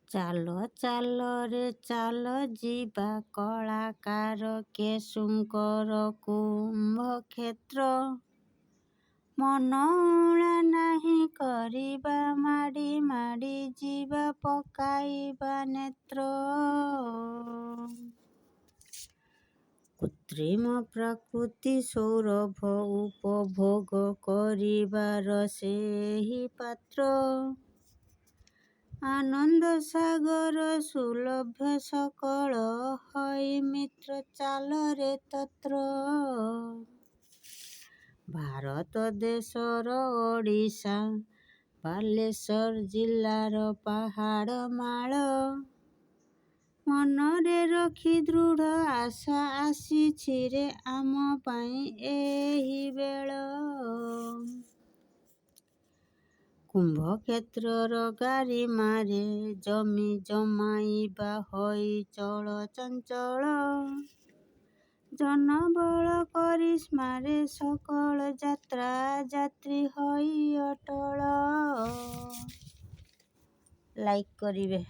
ଚାଲ ଚାଲ ରେ ଚାଲ ଯିବା କଳାକାର କେଶୁଙ୍କର କୁମ୍ଭକ୍ଷେତ୍ର। ମନ ଊଣା ନାହିଁ କରିବା ମାଡ଼ି ମାଡ଼ି ଯିବା ପକାଇବା ନେତ୍ର। କୃତ୍ରିମ ପ୍ରାକୃତି ସୌରଭ ଉପଭୋଗ କରିବାର ସେହି ପାତ୍ର। ଆନନ୍ଦ ସାଗର ସୁଲଭ ସକଳ ହଇ ମିତ୍ର ଚାଲରେ ତତ୍ର। ଭାରତ ଦେଶର ଓଡ଼ିଶା ବାଲେଶ୍ୱର ଜିଲ୍ଲାର ପାହାଡ଼ମାଳ। ମନରେ ରଖି ଦୃଢ଼ ଆଶା ଆସିଛି ରେ ଆମ ପାଇଁ ଏହି ବେଳ। କୁମ୍ଭକ୍ଷେତ୍ରର ଗାରିମାରେ ଜମି ଜମାଇବା ହୋଇ ଚଳ ଚଞ୍ଚଳ। ଜନବଳ କରିସ୍ମାରେ ସକଳ ଯାତ୍ରା ଯାତ୍ରୀ ହୋଇ ଅଟଳ। ଲାଇକ୍ କରିବେ।